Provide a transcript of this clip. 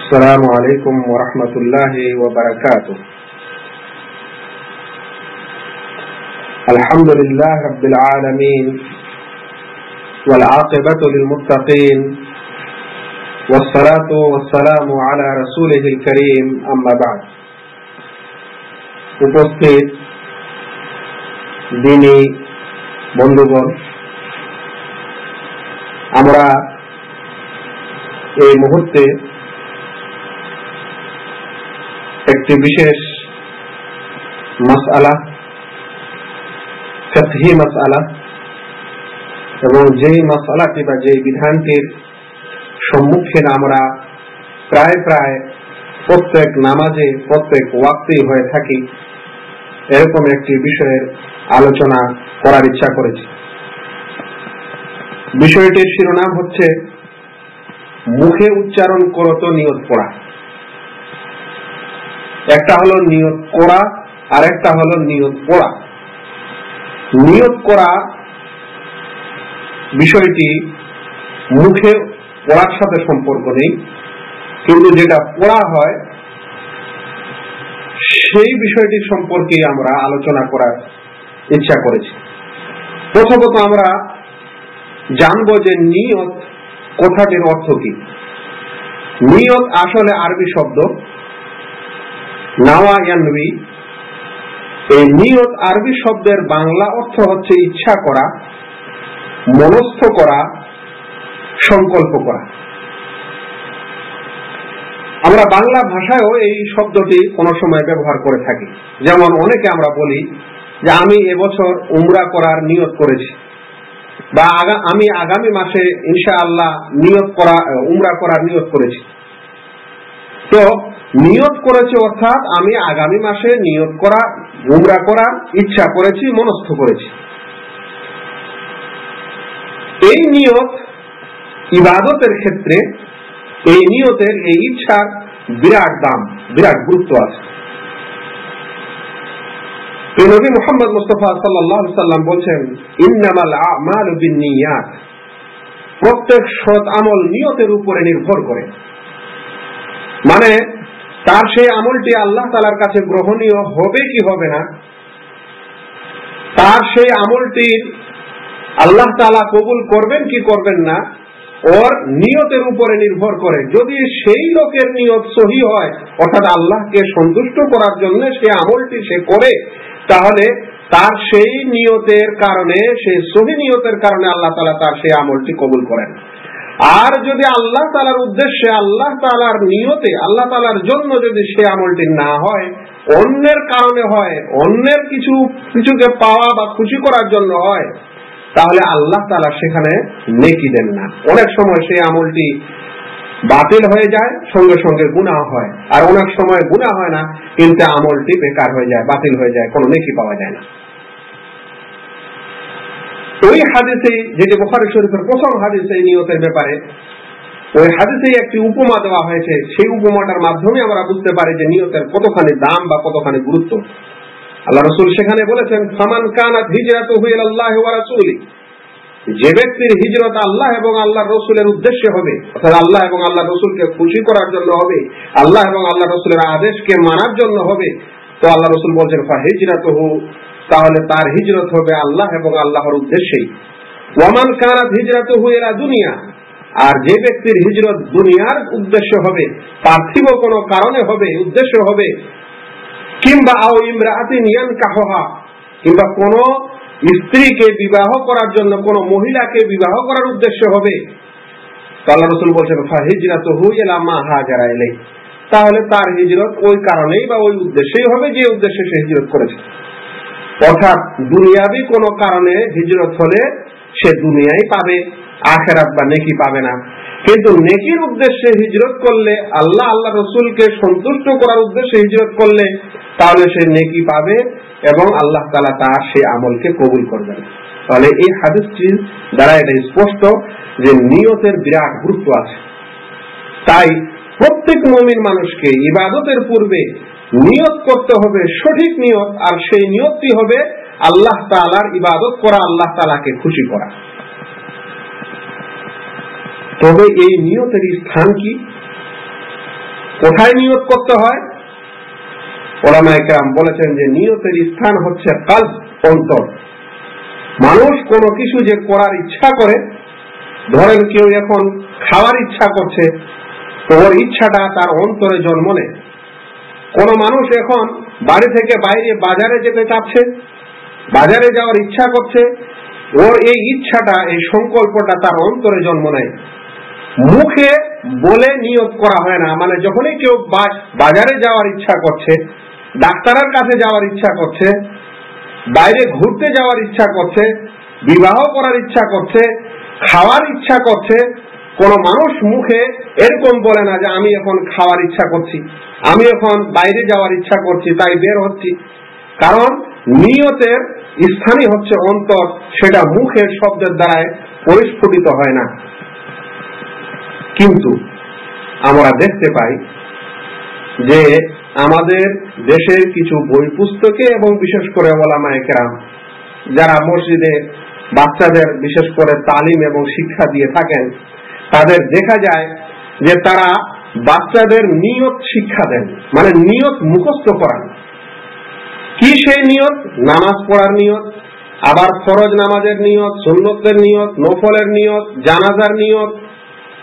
السلام عليكم ورحمة الله وبركاته. الحمد لله رب العالمين والعاقبة للمتقين والصلاة والسلام على رسوله الكريم أما بعد. উপস্থিত দিনী বন্ধুগণ, আমরা এই মুহূর্তে একটি বিশেষ মাসআলা, ফিকহি মাসআলা, এবং যেই মাসআলাটি বা যেই বিধানটির সম্মুখীন আমরা প্রায় প্রত্যেক নামাজে প্রত্যেক ওয়াক্তেই হয়ে থাকি, এরকম একটি বিষয়ের আলোচনা করার ইচ্ছা করেছি। বিষয়টির শিরোনাম হচ্ছে মুখে উচ্চারণ করত নিয়ত পড়া। একটা হলো নিয়ত করা আর একটা হলো নিয়ত পড়া। নিয়ত করা বিষয়টি মুখে পড়ার সাথে সম্পর্ক নেই, কিন্তু যেটা পড়া হয় সেই বিষয়টি সম্পর্কে আমরা আলোচনা করার ইচ্ছা করেছি। প্রথমত আমরা জানবো যে নিয়ত কথাটির অর্থ কি। নিয়ত আসলে আরবি শব্দ নাওয়া ইয়ানবি। এই নিয়ত আরবি শব্দের বাংলা অর্থ হচ্ছে ইচ্ছা করা, মনস্থ করা, সংকল্প করা। আমরা বাংলা ভাষায়ও এই শব্দটি কোন সময় ব্যবহার করে থাকি। যেমন অনেকে আমরা বলি যে আমি এবছর উমরা করার নিয়ত করেছি, বা আমি আগামী মাসে ইনশাআল্লাহ উমরা করার নিয়ত করেছি। তো নিয়ত করেছে অর্থাৎ আমি আগামী মাসে নিয়ত করা উমরা করার ইচ্ছা করেছি, মনস্থ করেছি। এই নিয়ত ইবাদতের ক্ষেত্রে এই নিয়তের এই ইচ্ছার বিরাট দাম, বিরাট গুরুত্ব আছে। নবী মুহাম্মদ মুস্তাফা সাল্লাল্লাহু আলাইহি সাল্লাম বলেন, ইন্নামাল আমালু বিন্নিয়াত। প্রত্যেক সৎ আমল নিয়তের উপরে নির্ভর করে। মানে তার সেই আমলটি আল্লাহ তাআলার কাছে গ্রহণীয় হবে কি হবে না, তার সেই আমলটির আল্লাহ তাআলা কবুল করবেন কি করবেন না, ওর নিয়তের উপরে নির্ভর করে। যদি সেই লোকের নিয়ত সহি হয়, অর্থাৎ আল্লাহকে সন্তুষ্ট করার জন্য সেই আমলটি সে করে, তাহলে তার সেই নিয়তের কারণে, সেই সহি নিয়তের কারণে আল্লাহ তাআলা তার সেই আমলটি কবুল করেন। আর যদি আল্লাহ তাআলার উদ্দেশ্যে, আল্লাহ তাআলার নিয়তে, আল্লাহ তাআলার জন্য যদি সেই আমলটি না হয়, অন্যের কারণে হয়, অন্যের কিছুকে পাওয়া বা খুশি করার জন্য হয়, তাহলে আল্লাহ তাআলা সেখানে নেকি দেন না। অনেক সময় সেই আমলটি বাতিল হয়ে যায়, সঙ্গে সঙ্গে গুনাহ হয়। আর অনেক সময় গুনাহ হয় না, কিন্তু আমলটি বেকার হয়ে যায়, বাতিল হয়ে যায়, কোনো নেকি পাওয়া যায় না। ওই হাদিসে, যেটি বুখারী শরীফের প্রথম হাদিস এই নিয়তের ব্যাপারে, ওই হাদিসে একটি উপমা দেওয়া হয়েছে। সেই উপমাটার মাধ্যমে আমরা বুঝতে পারি যে নিয়তের কতখানি দাম বা কতখানি গুরুত্ব। আল্লাহ রাসূল সেখানে বলেছেন, ফামান কানাত হিজরাতুহু ইলাল্লাহি ওয়া রাসূলিহি। যে ব্যক্তির হিজরত আল্লাহ এবং আল্লাহর রাসূলের উদ্দেশ্যে হবে, অর্থাৎ আল্লাহ এবং আল্লাহর রাসূলকে খুশি করার জন্য হবে, আল্লাহ এবং আল্লাহর রাসূলের আদেশকে মানার জন্য হবে, তো আল্লাহ রাসূল বলেছেন ফাহিজরাতুহু, তাহলে তার হিজরত হবে আল্লাহ এবং আল্লাহর উদ্দেশ্যেই। ওয়ামান কানাত হিজরাতুহু ইলা দুনিয়া, আর যে ব্যক্তির হিজরত দুনিয়ার উদ্দেশ্য হবে, পার্থিব কোনো কারণে হবে, উদ্দেশ্য হবে, কিংবা আও ইমরাআতিন ইয়ানকাহুহা, কিংবা কোন স্ত্রীকে বিবাহ করার জন্য, কোন মহিলাকে বিবাহ করার উদ্দেশ্য হবে, তো আল্লাহ রাসূল বলেছেন ফাহিজরাতুহু ইলা মা হাজারা ইলাইহি, তাহলে তার হিজরত ওই কারণেই বা ওই উদ্দেশ্যেই হবে যে উদ্দেশ্যে সে হিজরত করেছে। অর্থাৎ দুনিয়াবি কোন কারণে হিজরত হলে সে দুনিয়াই পাবে, আখিরাত বা নেকি পাবে না। কিন্তু নেকির উদ্দেশ্যে হিজরত করলে, আল্লাহ আল্লাহ রাসূলকে সন্তুষ্ট করার উদ্দেশ্যে হিজরত করলে, তাহলে সে নেকি পাবে এবং আল্লাহ তাআলা তার সেই আমলকে কবুল করবেন। তাহলে এই হাদিসটির দ্বারা এটা স্পষ্ট যে নিয়তের বিরাট গুরুত্ব আছে। তাই প্রত্যেক মুমিন মানুষকে ইবাদতের পূর্বে নিয়ত করতে হবে, সঠিক নিয়ত, আর সেই নিয়তটি হবে আল্লাহ তাআলার ইবাদত করা, আল্লাহ তাআলাকে খুশি করা। তবে এই নিয়তের স্থান কি? কোথায় নিয়ত করতে হয়? উলামায়ে কেরাম বলেছেন যে নিয়তের স্থান হচ্ছে কলব, অন্তর। মানুষ কোনো কিছু যে করার ইচ্ছা করে, ধরেন কেউ এখন খাওয়ার ইচ্ছা করছে, ওর ইচ্ছাটা তার অন্তরে জন্ম নেয়। কোন মানুষ এখন বাড়ি থেকে বাইরে বাজারে যেতে চাচ্ছে, বাজারে যাওয়ার ইচ্ছা করছে, ওর এই ইচ্ছাটা, এই সংকল্পটা তার অন্তরে জন্ম নেয়, মুখে বলে নিয়ত করা হয় না। মানে যখনই কেউ বাজারে যাওয়ার ইচ্ছা করছে, ডাক্তারের কাছে যাওয়ার ইচ্ছা করছে, বাইরে ঘুরতে যাওয়ার ইচ্ছা করছে, বিবাহ করার ইচ্ছা করছে, খাওয়ার ইচ্ছা করছে, কোন মানুষ মুখে এরকম বলে না যে আমি এখন খাওয়ার ইচ্ছা করছি, আমি এখন বাইরে যাওয়ার ইচ্ছা করছি, তাই বের হচ্ছি। কারণ নিয়তের স্থানই হচ্ছে অন্তর, সেটা মুখের শব্দের দ্বারায় পরিস্ফুটিত হয় না। কিন্তু আমরা দেখতে পাই যে আমাদের দেশের কিছু বই পুস্তকে এবং বিশেষ করে উলামায়ে কেরাম যারা মসজিদে বাচ্চাদের বিশেষ করে তালিম এবং শিক্ষা দিয়ে থাকেন, তাদের দেখা যায় যে তারা বাচ্চাদের নিয়ত শিক্ষা দেন, মানে নিয়ত মুখস্থ করান। কি সেই নিয়ত? নামাজ পড়ার নিয়ত, আবার ফরজ নামাজের নিয়ত, সুন্নতের নিয়ত, নফলের নিয়ত, জানাজার নিয়ত,